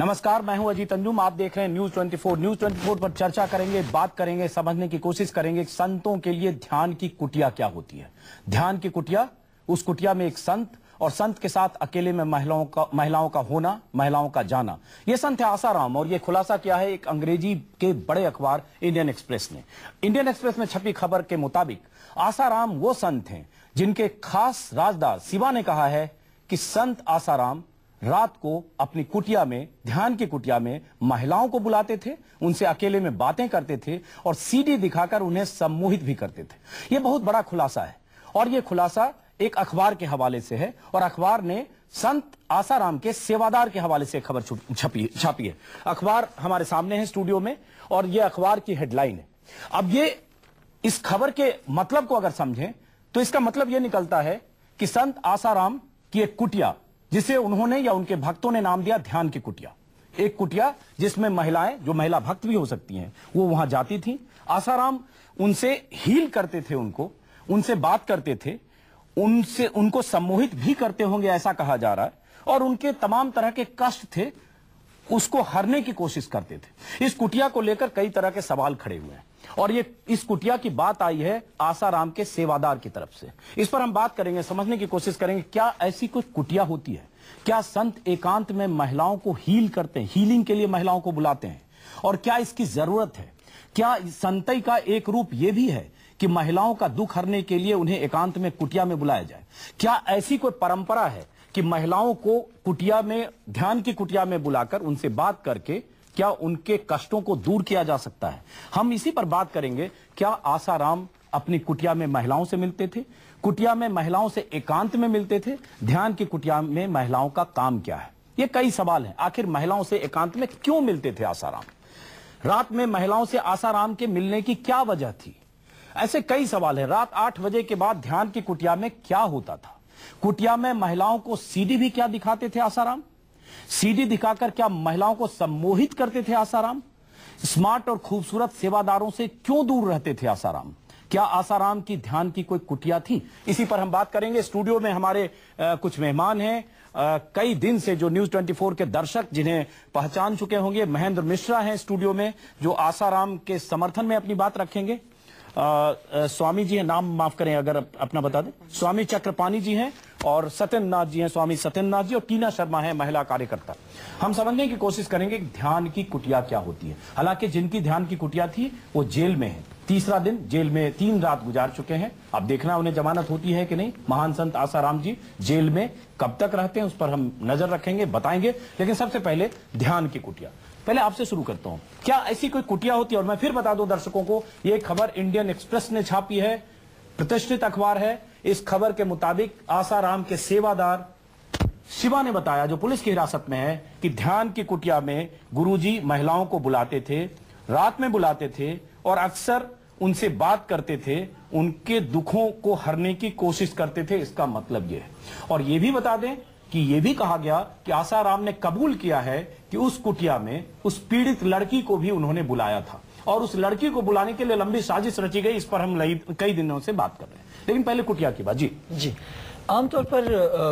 नमस्कार, मैं हूं अजीत अंजुम। आप देख रहे हैं न्यूज 24। न्यूज 24 पर चर्चा करेंगे, बात करेंगे, समझने की कोशिश करेंगे संतों के लिए ध्यान की कुटिया क्या होती है। ध्यान की कुटिया, उस कुटिया में एक संत और संत के साथ अकेले में महिलाओं का होना, महिलाओं का जाना। ये संत है आसाराम और ये खुलासा किया है एक अंग्रेजी के बड़े अखबार इंडियन एक्सप्रेस ने। इंडियन एक्सप्रेस में छपी खबर के मुताबिक आसाराम वो संत हैं जिनके खास राजदार शिवा ने कहा है कि संत आसाराम रात को अपनी कुटिया में, ध्यान की कुटिया में महिलाओं को बुलाते थे, उनसे अकेले में बातें करते थे और सीडी दिखाकर उन्हें सम्मोहित भी करते थे। यह बहुत बड़ा खुलासा है और यह खुलासा एक अखबार के हवाले से है और अखबार ने संत आसाराम के सेवादार के हवाले से खबर छापी है। अखबार हमारे सामने है स्टूडियो में और यह अखबार की हेडलाइन है। अब ये इस खबर के मतलब को अगर समझें तो इसका मतलब यह निकलता है कि संत आसाराम की एक कुटिया, जिसे उन्होंने या उनके भक्तों ने नाम दिया ध्यान की कुटिया, एक कुटिया जिसमें महिलाएं, जो महिला भक्त भी हो सकती हैं, वो वहां जाती थीं। आसाराम उनसे हील करते थे, उनसे बात करते थे, उनको सम्मोहित भी करते होंगे ऐसा कहा जा रहा है, और उनके तमाम तरह के कष्ट थे उसको हरने की कोशिश करते थे। इस कुटिया को लेकर कई तरह के सवाल खड़े हुए हैं और इस कुटिया की बात आई है आसाराम के सेवादार की तरफ से। इस पर हम बात करेंगे, समझने की कोशिश करेंगे क्या ऐसी कोई कुटिया होती है, क्या संत एकांत में महिलाओं को हील करते हैं, हीलिंग के लिए महिलाओं को बुलाते हैं, और क्या इसकी जरूरत है? क्या संतई का एक रूप यह भी है कि महिलाओं का दुख हरने के लिए उन्हें एकांत में कुटिया में बुलाया जाए? क्या ऐसी कोई परंपरा है कि महिलाओं को कुटिया में, ध्यान की कुटिया में बुलाकर उनसे बात करके क्या उनके कष्टों को दूर किया जा सकता है? हम इसी पर बात करेंगे। क्या आसाराम अपनी कुटिया में महिलाओं से मिलते थे? कुटिया में महिलाओं से एकांत में मिलते थे? ध्यान की कुटिया में महिलाओं का काम क्या है? ये कई सवाल हैं। आखिर महिलाओं से एकांत में क्यों मिलते थे आसाराम? रात में महिलाओं से आसाराम के मिलने की क्या वजह थी? ऐसे कई सवाल हैं। रात 8 बजे के बाद ध्यान की कुटिया में क्या होता था? कुटिया में महिलाओं को सीडी भी क्या दिखाते थे आसाराम? सीडी दिखाकर क्या महिलाओं को सम्मोहित करते थे आसाराम? स्मार्ट और खूबसूरत सेवादारों से क्यों दूर रहते थे आसाराम? क्या आसाराम की ध्यान की कोई कुटिया थी? इसी पर हम बात करेंगे। स्टूडियो में हमारे कुछ मेहमान हैं, कई दिन से जो न्यूज 24 के दर्शक जिन्हें पहचान चुके होंगे। महेंद्र मिश्रा हैं स्टूडियो में, जो आसाराम के समर्थन में अपनी बात रखेंगे। स्वामी जी हैं, नाम माफ करें अगर अपना बता दें। स्वामी चक्रपाणी जी हैं और सत्यनाथ जी हैं, स्वामी सत्यनाथ जी, और टीना शर्मा है महिला कार्यकर्ता। हम समझने की कोशिश करेंगे कि ध्यान की कुटिया क्या होती है। हालांकि जिनकी ध्यान की कुटिया थी वो जेल में है, तीसरा दिन जेल में, 3 रात गुजार चुके हैं। अब देखना उन्हें जमानत होती है कि नहीं। महान संत आसाराम जी जेल में कब तक रहते हैं उस पर हम नजर रखेंगे, बताएंगे। लेकिन सबसे पहले ध्यान की कुटिया, पहले आपसे शुरू करता हूं। क्या ऐसी कोई कुटिया होती है? और मैं फिर बता दूं दर्शकों को, यह खबर इंडियन एक्सप्रेस ने छापी है, प्रतिष्ठित अखबार है। इस खबर के मुताबिक आसाराम के सेवादार शिवा ने बताया, जो पुलिस की हिरासत में है, कि ध्यान की कुटिया में गुरुजी महिलाओं को बुलाते थे, रात में बुलाते थे और अक्सर उनसे बात करते थे, उनके दुखों को हरने की कोशिश करते थे। इसका मतलब यह है। और यह भी बता दें कि यह भी कहा गया कि आसाराम ने कबूल किया है कि उस कुटिया में उस पीड़ित लड़की को भी उन्होंने बुलाया था और उस लड़की को बुलाने के लिए लंबी साजिश रची गई। इस पर हम कई दिनों से बात कर रहे हैं। लेकिन पहले कुटिया की बात। जी आमतौर पर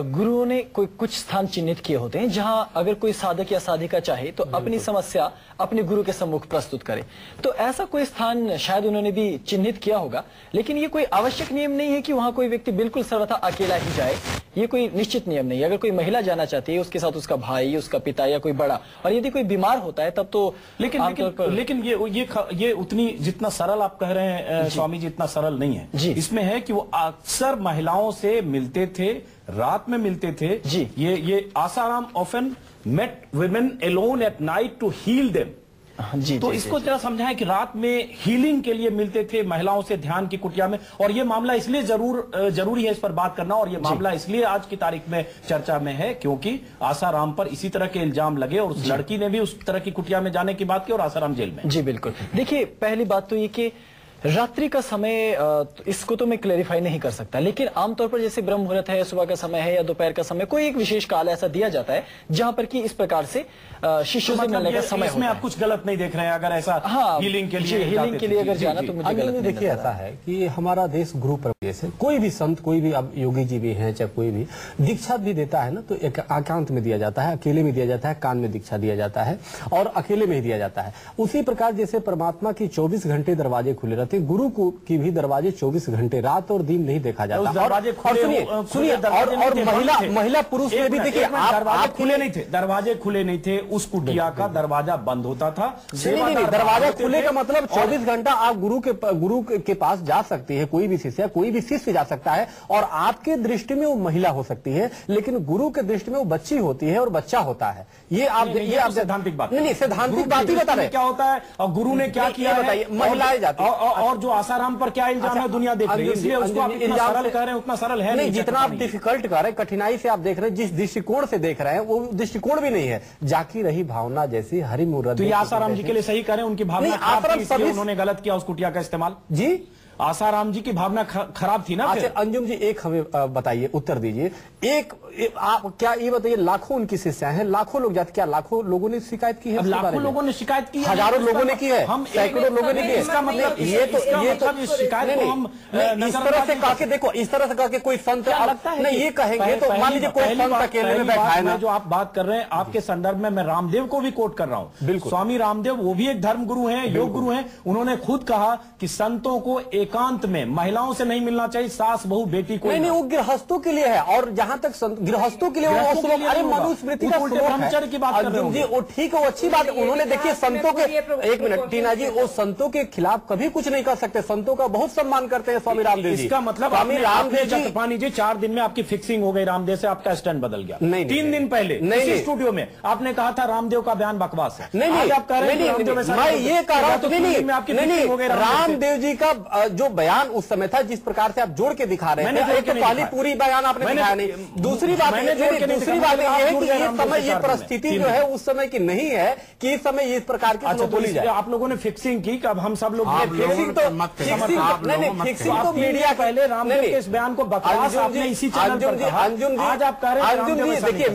गुरुओं ने कुछ स्थान चिन्हित किए होते हैं जहां अगर कोई साधक या साधिका चाहे तो अपनी समस्या अपने गुरु के सम्मुख प्रस्तुत करे। तो ऐसा कोई स्थान शायद उन्होंने भी चिन्हित किया होगा, लेकिन ये कोई आवश्यक नियम नहीं है कि वहां कोई व्यक्ति बिल्कुल सर्वथा अकेला ही जाए। ये कोई निश्चित नियम नहीं है। अगर कोई महिला जाना चाहती है, उसके साथ उसका भाई, उसका पिता या कोई बड़ा, और यदि कोई बीमार होता है तब तो लेकिन ये उतनी, जितना सरल आप कह रहे हैं स्वामी जी, इतना सरल नहीं है। इसमें है कि वो अक्सर महिलाओं से मिलते थे, रात में मिलते थे। जी, ये Asaram often met women alone at night to heal them. जी, तो इसको जरा समझाएं कि रात में हीलिंग के लिए मिलते थे महिलाओं से ध्यान की कुटिया में। और ये मामला इसलिए जरूरी है इस पर बात करना, और ये मामला इसलिए आज की तारीख में चर्चा में है क्योंकि आसाराम पर इसी तरह के इल्जाम लगे और उस लड़की ने भी उस तरह की कुटिया में जाने की बात की और आसाराम जेल में। जी बिल्कुल। देखिए, पहली बात तो ये कि रात्रि का समय इसको तो मैं क्लेरिफाई नहीं कर सकता, लेकिन आमतौर पर जैसे ब्रह्म मुहूर्त है, सुबह का समय है या दोपहर का समय, कोई एक विशेष काल ऐसा दिया जाता है जहां पर कि इस प्रकार से शिष्यों से मिलने का समय इसमें आप कुछ गलत नहीं देख रहे हैं अगर ऐसा हीलिंग के लिए अगर जाना तो मुझे गलत नहीं। देखिए ऐसा है कि हमारा देश गुरु प्रवेश है, कोई भी संत, कोई भी अब योगी जी भी हैं चाहे कोई भी दीक्षा भी देता है ना, तो एक एकांत में दिया जाता है, अकेले में दिया जाता है, कान में दीक्षा दिया जाता है और अकेले में ही दिया जाता है। उसी प्रकार जैसे परमात्मा की 24 घंटे दरवाजे खुले रहते हैं, गुरु की भी दरवाजे 24 घंटे, रात और दिन नहीं देखा जाता। दरवाजे सुनिए और महिला पुरुष में भी देखिए दरवाजे खुले नहीं थे, दरवाजे खुले नहीं थे, उस कुटिया का दरवाजा बंद होता था। नहीं, दरवाजा खुले का मतलब 24 घंटा आप गुरु के पास जा सकते हैं, कोई भी शिष्य, कोई भी शिष्य जा सकता है और आपके दृष्टि में वो महिला हो सकती है, लेकिन गुरु के दृष्टि में वो बच्ची होती है और बच्चा होता है। ये आप सैद्धांतिक बात नहीं, सैद्धांतिक बात ही बता रहे क्या होता है और गुरु ने क्या किया बताइए। महिलाएं जाती और जो आसाराम पर क्या इल्जाम है दुनिया देख रही है, इसलिए उसको आप इतना सरल कह रहे हैं, उतना सरल है नहीं। जितना आप डिफिकल्ट कर रहे हैं, कठिनाई से आप देख रहे हैं, जिस दृष्टिकोण से देख रहे हैं वो दृष्टिकोण भी नहीं है। जाकी रही भावना जैसी हरि मुहूर्त। तो ये आसाराम जी के लिए सही करें, उनकी भावना उन्होंने गलत किया उस कुटिया का इस्तेमाल। जी आसाराम जी की भावना खराब थी ना। अच्छा अंजुम जी एक हमें बताइए, उत्तर दीजिए। आप क्या ये बताइए, लाखों उनकी शिष्याएं हैं, लाखों लोग जाते, क्या लाखों लोगों ने शिकायत की है? लाखों लोगों ने शिकायत की है, हजारों लोगों ने की है, सैकड़ों लोगों ने की है। इसका मतलब ये तो शिकायत को हम इस तरह से कहा, देखो इस तरह से कहा कि कोई संत नहीं ये कहेंगे तो मान लीजिए कोई संत अकेले में बैठा है ना। जो आप बात कर रहे हैं आपके संदर्भ में मैं रामदेव को भी कोट कर रहा हूं। बिल्कुल, स्वामी रामदेव वो भी एक धर्म गुरु हैं, योग गुरु हैं। उन्होंने खुद कहा कि संतों को एकांत में महिलाओं से नहीं मिलना चाहिए, सास बहू बेटी को नहीं, वो गृहस्थों के लिए है। और जहां तक गृहस्थों के लिए अरे मनुस्मृति का ब्रह्मचर्य की बात कर रहे हैं जी, वो ठीक है, वो अच्छी बात है। उन्होंने देखिए संतों के, एक मिनट टीना जी, वो संतों के खिलाफ कभी कुछ नहीं कर सकते, संतों का बहुत सम्मान करते हैं स्वामी रामदेव जी। इसका मतलब स्वामी रामदेव जी चतपानी जी 4 दिन में आपकी फिक्सिंग हो गई, रामदेव से आपका स्टैंड बदल गया। नहीं, 3 दिन पहले इसी स्टूडियो में आपने कहा था रामदेव का बयान बकवास है। नहीं, आप कह रहे हैं मैं ये कह रहा हूं नहीं, रामदेव जी का जो बयान उस समय था, जिस प्रकार से आप जोड़ के दिखा रहे हैं, एक तो पहली पूरी बयान आपने दिखाया नहीं। दूसरी बात ये है कि ये समय, ये परिस्थिति जो है उस समय की नहीं है कि इस समय इस प्रकार की बोली जाए। आप लोगों ने फिक्सिंग की, अब हम सब लोग फिक्सिंग तो मीडिया पहले रामदेव के इस बयान को बकवास आपने इसी चैनल पर कहा। आज आप कह रहे हैं अर्जुन जी देखिए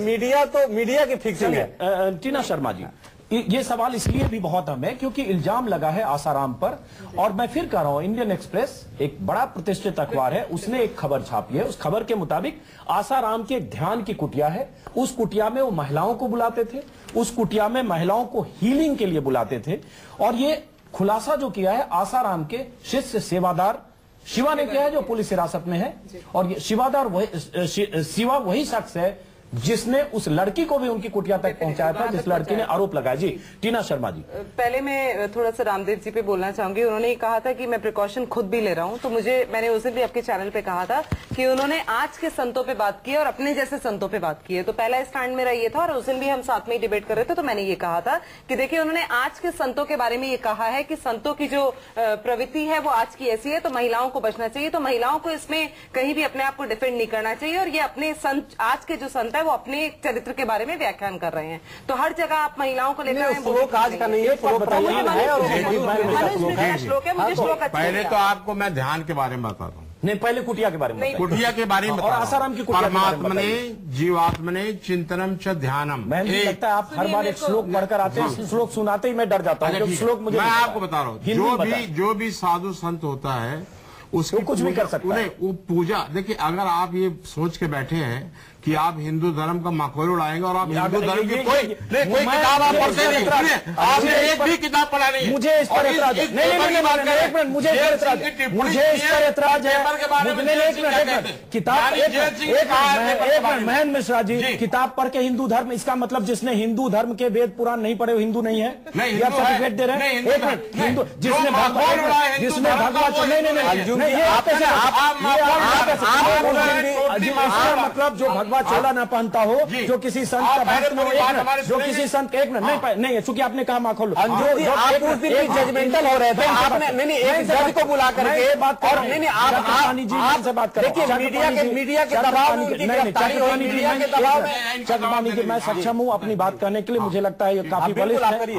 मीडिया की फिक्सिंग है। टीना शर्मा जी, ये सवाल इसलिए भी बहुत अहम है क्योंकि इल्जाम लगा है आसाराम पर। और मैं फिर कह रहा हूं, इंडियन एक्सप्रेस एक बड़ा प्रतिष्ठित अखबार है, उसने एक खबर छापी है। उस खबर के मुताबिक आसाराम की एक ध्यान की कुटिया है, उस कुटिया में वो महिलाओं को बुलाते थे, उस कुटिया में महिलाओं को हीलिंग के लिए बुलाते थे। और ये खुलासा जो किया है आसाराम के शिष्य सेवादार शिवा ने किया है, जो पुलिस हिरासत में है। और ये शिवा वही शख्स है जिसने उस लड़की को भी उनकी कुटिया तक पहुंचाया था, जिस लड़की ने आरोप लगाया। जी टीना शर्मा जी, पहले मैं थोड़ा सा रामदेव जी पे बोलना चाहूंगी। उन्होंने ये कहा था कि मैं प्रिकॉशन खुद भी ले रहा हूं, तो मैंने उसे भी आपके चैनल पे कहा था कि उन्होंने आज के संतों पे बात की और अपने जैसे संतों पे बात की है। तो पहला स्टैंड मेरा ये था और उस दिन भी हम साथ में ही डिबेट कर रहे थे, तो मैंने ये कहा था कि देखिए उन्होंने आज के संतों के बारे में ये कहा है कि संतों की जो प्रवृत्ति है वो आज की ऐसी है, तो महिलाओं को बचना चाहिए। तो महिलाओं को इसमें कहीं भी अपने आप को डिफेंड नहीं करना चाहिए। और ये अपने संत, आज के जो संत है वो अपने चरित्र के बारे में व्याख्यान कर रहे हैं। तो हर जगह आप महिलाओं को लेकर श्लोक आज का नहीं है, श्लोक है, मुझे श्लोक अच्छा पहले तो आपको मैं ध्यान के बारे में बताता हूँ। नहीं, पहले कुटिया के बारे में, कुटिया के बारे में, और आसाराम की परमात्मने जीवात्मने चिंतनम च ध्यानम। मैं लगता है आप हर बार एक श्लोक पढ़कर आते हैं, श्लोक सुनाते ही मैं डर जाता हूँ। श्लोक मुझे, मैं आपको बता रहा हूँ, जो भी साधु संत होता है उसको कुछ भी कर सकता है। वो पूजा, देखिए अगर आप ये सोच के बैठे हैं कि आप हिंदू धर्म का मखौल उड़ाएंगे और आप हिंदू धर्म की कोई किताब आप पढ़ते नहीं, आपने एक भी किताब पढ़ा नहीं। मुझे इस पर एतराज है, मुझे इस पर एतराज है। किताब महेंद्र मिश्रा जी, किताब पढ़ के हिंदू धर्म, इसका मतलब जिसने हिंदू धर्म के वेद पुराण नहीं पढ़े हिंदू नहीं है, या सर्टिफिकेट दे रहे हैं? एक मिनट, हिंदू जिसने भगवान, मतलब जो भगवान लंबा चोला ना पहनता हो, जो किसी संत का भक्त न हो, जो किसी संत एक नहीं, चूंकि आपने कहा माखोल जजमेंटल हो रहे थे आपने, नहीं एक जज को बुला करके बात और नहीं आप से बात करें, मीडिया के दबाव में चक्रपाणी जी, मैं सक्षम हूं अपनी बात करने के लिए। मुझे लगता है ये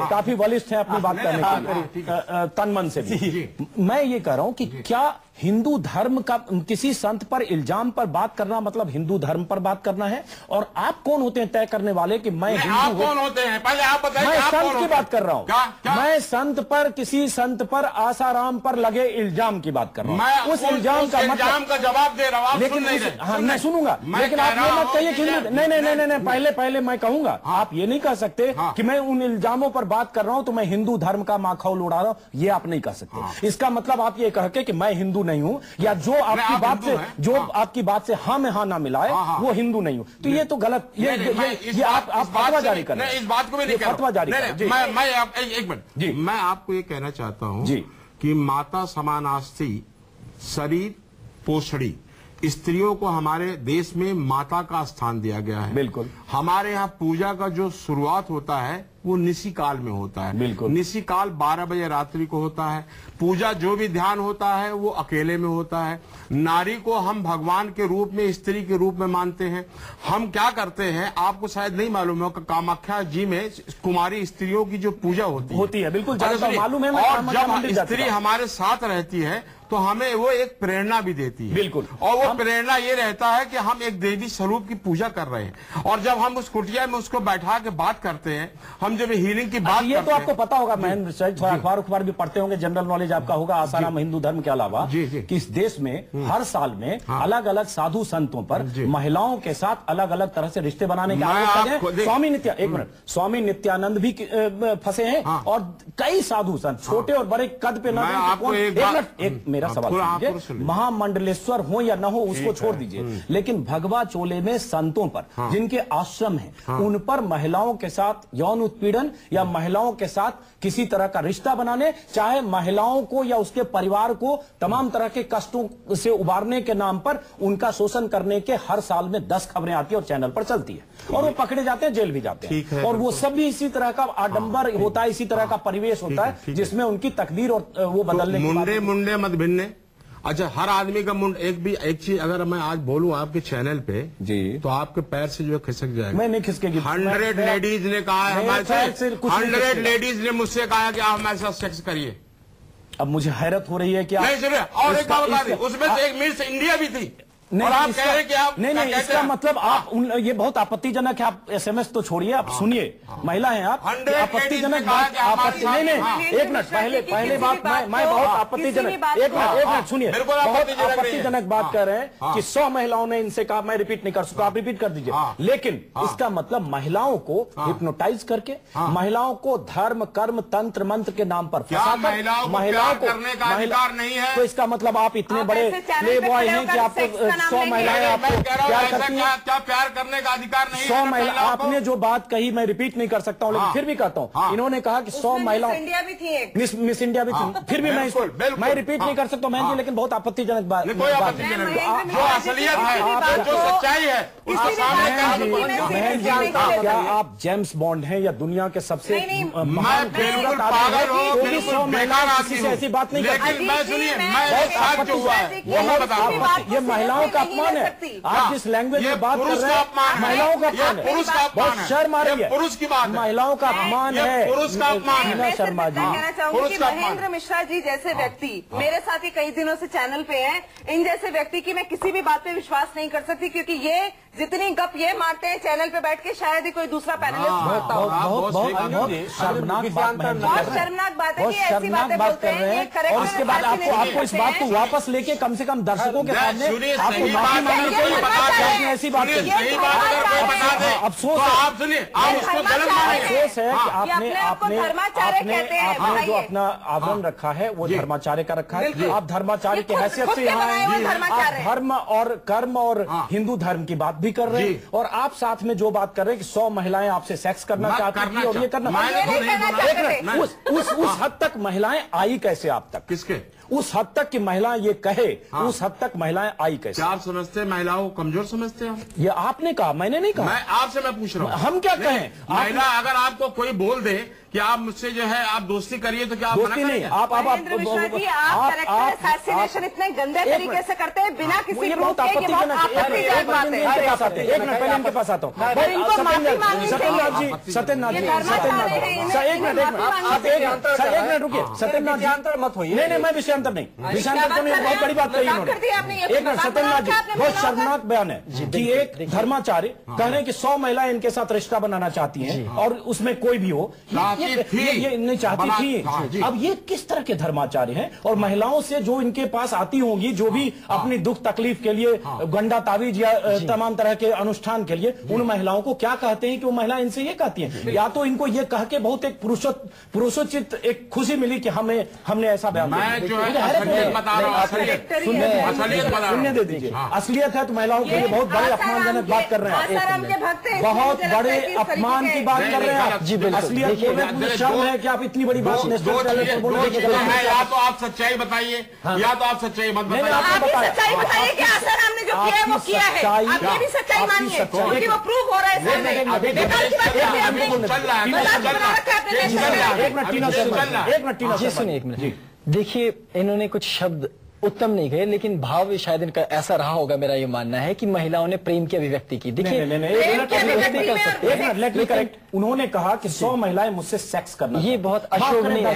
काफी वरिष्ठ है अपनी बात करने के लिए तन मन से भी। मैं ये कह रहा हूं कि क्या हिंदू धर्म का किसी संत पर इल्जाम पर बात करना मतलब हिंदू धर्म पर बात करना है? और आप कौन होते हैं तय करने वाले कि मैं हिंदू कौन होते हैं? पहले आप बताइए। मैं संत की बात कर रहा हूं, मैं संत पर, किसी संत पर, आसाराम पर लगे इल्जाम की बात कर रहा हूं। मैं उस इल्जाम का जवाब दे रहा हूं, लेकिन मैं सुनूंगा, लेकिन आप ये मत कहिए कि नहीं, पहले मैं कहूंगा। आप ये नहीं कह सकते कि मैं उन इल्जामों पर बात कर रहा हूं तो मैं हिंदू धर्म का माखौल उड़ा रहा हूं, ये आप नहीं कह सकते। इसका मतलब आप ये कह के कि मैं हिंदू नहीं हूं, या जो आपकी बात से हाँ में हाँ ना मिलाए वो हिंदू नहीं हूं, तो ये तो गलत, ये आप फतवा जारी कर रहे हैं। इस बात को भी नहीं, फतवा जारी कर रहे हैं। मैं एक मिनट, मैं आपको ये कहना चाहता हूं कि माता समानास्ति शरीर पोषणी, स्त्रियों को हमारे देश में माता का स्थान दिया गया है। बिल्कुल। हमारे यहाँ पूजा का जो शुरुआत होता है वो निशी काल में होता है। बिल्कुल। निशी काल 12 बजे रात्रि को होता है। पूजा जो भी ध्यान होता है वो अकेले में होता है। नारी को हम भगवान के रूप में, स्त्री के रूप में मानते हैं। हम क्या करते हैं, आपको शायद नहीं मालूम हो, कामाख्या जी में कुमारी स्त्रियों की जो पूजा होती है बिल्कुल मालूम है। और जब स्त्री हमारे साथ रहती है तो हमें वो एक प्रेरणा भी देती है। बिल्कुल। और वो प्रेरणा ये रहता है कि हम एक देवी स्वरूप की पूजा कर रहे हैं। और जब हम उस कुटिया में उसको बैठा के बात करते हैं, हम जब हीलिंग की बात ये तो आपको पता होगा, महेंद्र शायद अखबार भी पढ़ते होंगे, जनरल नॉलेज आपका होगा आसाराम हिंदू धर्म के अलावा, कि इस देश में हर साल में अलग अलग साधु संतों पर महिलाओं के साथ अलग अलग तरह से रिश्ते बनाने के आरोप। स्वामी नित्यानंद भी फंसे हैं और कई साधु संत, छोटे और बड़े कद पे मेरा सवाल, महामंडलेश्वर हो या न हो उसको छोड़ दीजिए, लेकिन भगवा चोले में संतों पर जिनके आश्रम हैं उन पर महिलाओं के साथ यौन उत्पीड़न या महिलाओं के साथ किसी तरह का रिश्ता बनाने, चाहे महिलाओं को या उसके परिवार को तमाम तरह के कष्टों से उबारने के नाम पर उनका शोषण करने के हर साल में 10 खबरें आती है और चैनल पर चलती है और वो पकड़े जाते हैं, जेल भी जाते हैं। और वो सब भी इसी तरह का आडंबर होता है, इसी तरह का परिवेश होता है जिसमें उनकी तकदीर और वो बदलने मुंडे मुंडे मत भिन्ने। अच्छा, हर आदमी का मुंड एक चीज अगर मैं आज बोलूं आपके चैनल पे जी, तो आपके पैर से जो खिसक जाएगा। मैं नहीं खिसकेगी। 100 लेडीज ने कहा है हमारे से, 100 लेडीज ने मुझसे कहा कि आप हमारे साथ सेक्स करिए। अब मुझे हैरत हो रही है कि नहीं सुनिए, और एक बात बता दें, उसमें से एक मिस इंडिया भी थी। और आप कह रहे हैं कि आप नहीं, इसका मतलब आप ये बहुत आपत्तिजनक है। आप एसएमएस तो छोड़िए, आप सुनिए, महिला हैं आप, आपत्तिजनक बात, नहीं, एक मिनट, पहले बात मैं बहुत आपत्तिजनक, एक मिनट सुनिए, बहुत आपत्तिजनक बात कर रहे हैं कि 100 महिलाओं ने इनसे कहा, मैं रिपीट नहीं कर सकता, आप रिपीट कर दीजिए। लेकिन इसका मतलब महिलाओं को हिप्नोटाइज करके, महिलाओं को धर्म कर्म तंत्र मंत्र के नाम पर फंसाकर महिलाओं को करने का अधिकार नहीं है। तो इसका मतलब आप इतने बड़े प्ले बॉय हैं कि आपको 100 महिलाएं आपको प्यार करती हैं। क्या प्यार करने का अधिकार नहीं 100 महिला, आपने जो बात कही मैं रिपीट नहीं कर सकता हूं, लेकिन फिर भी कहता हूं, इन्होंने कहा कि 100 महिलाओं, मिस इंडिया भी थी एक, मिस इंडिया भी थी, फिर भी मैं रिपीट नहीं कर सकता मैं, लेकिन बहुत आपत्तिजनक बात, कोई आपत्तिजनक, जो असलियत है, जो सच्चाई है उसको सामने। क्या आप जेम्स बॉन्ड हैं या दुनिया के सबसे मैं बिल्कुल पागल हूं, ऐसी बात नहीं करती। मैं सुनिए, मैं जो हुआ है वो मैं बता रहा हूं, ये महिलाओं का अपमान है। आप जिस लैंग्वेज में बात कर रहे हैं महिलाओं का अपमान है, बहुत शर्म आ रही है, पुरुष की बात, महिलाओं का अपमान है, पुरुष का अपमान है। शर्मा जी, कहना चाहूंगी कि महेंद्र मिश्रा जी जैसे व्यक्ति मेरे साथ ही कई दिनों से चैनल पे हैं, इन जैसे व्यक्ति की मैं किसी भी बात पे विश्वास नहीं कर सकती, क्योंकि ये जितनी गप ये मारते हैं चैनल पे बैठ के शायद ही कोई दूसरा पैनलिस्ट करता होगा। बहुत शर्मनाक बात है कि ऐसी बातें बोलते हैं। और उसके बाद आपको इस बात को वापस लेके कम से कम दर्शकों के सामने आपको माफी मांगनी चाहिए। ऐसी बात अफसोस है, अफसोस है कि आपने जो अपना आवरण रखा है वो धर्माचार्य का रखा है। आप धर्माचार्य की हैसियत से यहाँ हैं, आप धर्म और कर्म और हिंदू धर्म की बात भी कर रहे हैं और आप साथ में जो बात कर रहे हैं कि 100 महिलाएं आपसे सेक्स करना चाहती थी और ये करना उस हद तक महिलाएं आई कैसे आप तक? किसके? उस हद तक कि महिलाएं ये कहे, उस हद तक महिलाएं आई कैसे? क्या आप समझते हैं महिलाओं को कमजोर समझते हैं? ये आपने कहा, मैंने नहीं कहा। मैं आपसे मैं पूछ रहा हूँ, हम क्या कहें? महिला अगर आपको कोई बोल दे कि आप मुझसे जो है आप दोस्ती करिए तो क्या आप दोस्ती नहीं? आप इतने गंदे तरीके से करते हैं बिना किसी बहुत आपत्तिजनक है। एक मिनट पहले इनके पास आता हूँ। सत्येंद्रनाथ जी, सत्येंद्रनाथ जी, एक मिनट रुकिए। सत्येंद्रनाथ जी मत होइए। नहीं, मैं विषयांतर नहीं, विषयांतर तो नहीं, बहुत बड़ी बात कही इन्होंने। एक मिनट सत्येंद्रनाथ जी, बहुत शर्मनाक बयान है कि एक धर्माचार्य कह रहे हैं कि 100 महिलाएं इनके साथ रिश्ता बनाना चाहती हैं और उसमें कोई भी हो, ये नहीं चाहती थी। अब ये किस तरह के धर्माचार्य हैं? और महिलाओं से जो इनके पास आती होंगी, जो भी अपनी दुख तकलीफ के लिए गंडा तावीज या तमाम तरह के अनुष्ठान के लिए, उन महिलाओं को क्या कहते हैं कि वो महिला इनसे ये कहती हैं? या तो इनको ये कह के बहुत एक पुरुषोचित एक खुशी मिली कि हमने ऐसा बयान सुनने दे दीजिए। असलियत है तो महिलाओं के लिए बहुत बड़े अपमानजनक बात कर रहे हैं, बहुत बड़े अपमान की बात कर रहे हैं आप। जी बिल्कुल, असलियत शर्म है कि आप इतनी बड़ी बात नेशनल चैनल पर बोल रहे हैं। या तो आप सच्चाई बताइए या तो आप सच्चाई मत बताइए। आप सच्चाई बताइए कि आसाराम ने जो किया है वो किया है। आप ये भी सच्चाई मानिए क्योंकि वो प्रूव हो रहा है। एक मिनट देखिए, इन्होंने कुछ शब्द उत्तम नहीं गए, लेकिन भाव शायद इनका ऐसा रहा होगा, मेरा ये मानना है कि महिलाओं ने प्रेम की अभिव्यक्ति की। देखिए उन्होंने कहा कि 100 महिलाएं मुझसे सेक्स करना, ये बहुत अशोभनीय है,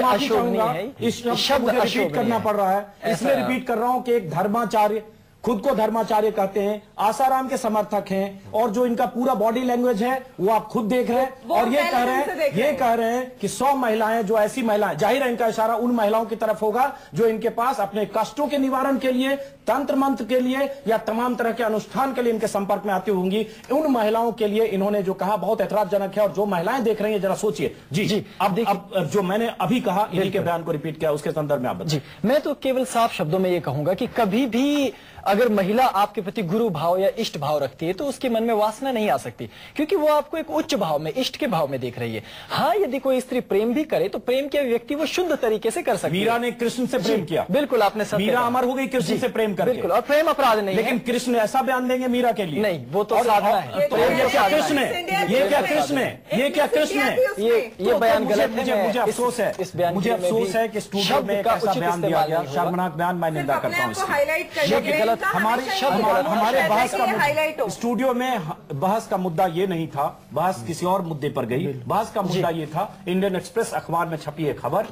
अशोभनीय है। इस शब्द रिपीट करना पड़ रहा है, इसलिए रिपीट कर रहा हूं कि एक धर्माचार्य, खुद को धर्माचार्य कहते हैं, आसाराम के समर्थक हैं और जो इनका पूरा बॉडी लैंग्वेज है वो आप खुद देख रहे हैं और ये कह रहे हैं कि 100 महिलाएं, जो ऐसी महिलाएं, जाहिर है इनका इशारा उन महिलाओं की तरफ होगा जो इनके पास अपने कष्टों के निवारण के लिए, तंत्र मंत्र के लिए या तमाम तरह के अनुष्ठान के लिए इनके संपर्क में आती होंगी। उन महिलाओं के लिए इन्होंने जो कहा बहुत ऐतराजजनक है और जो महिलाएं देख रही हैं जरा सोचिए। जी अब जो मैंने अभी कहा इन्हीं के बयान को रिपीट किया, उसके संदर्भ में आप बताइए। मैं तो केवल साफ शब्दों में ये कहूंगा कि कभी भी अगर महिला आपके प्रति गुरु भाव या इष्ट भाव रखती है तो उसके मन में वासना नहीं आ सकती, क्योंकि वो आपको एक उच्च भाव में, इष्ट के भाव में देख रही है। हाँ, यदि कोई स्त्री प्रेम भी करे तो प्रेम की अभिव्यक्ति वो शुद्ध तरीके से कर सकती है। मीरा ने कृष्ण से प्रेम किया, बिल्कुल, आपने सब मीरा अमर हो गई कृष्ण से प्रेम करके, बिल्कुल, और प्रेम अपराध नहीं, लेकिन कृष्ण ऐसा बयान देंगे मीरा के लिए? नहीं, वो तो साधना है। तो ये क्या कृष्ण है? ये क्या कृष्ण है? ये क्या कृष्ण है? ये बयान गलत है। मुझे अफसोस है, मुझे अफसोस है कि स्टूडियो में ऐसा बयान दिया गया, शर्मनाक बयान, मैं निंदा करता हूँ इसकी। गलत हमारे बहस का स्टूडियो में बहस का मुद्दा ये नहीं था, बहस किसी और मुद्दे पर गई। बहस का मुद्दा ये था, इंडियन एक्सप्रेस अखबार में छपी है खबर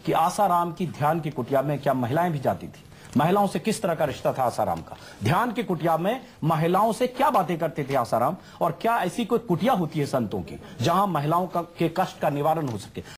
कि आसाराम की ध्यान की कुटिया में क्या महिलाएं भी जाती थी, महिलाओं से किस तरह का रिश्ता था आसाराम का, ध्यान की कुटिया में महिलाओं से क्या बातें करते थे आसाराम, और क्या ऐसी कोई कुटिया होती है संतों की जहां महिलाओं के कष्ट का निवारण हो सके।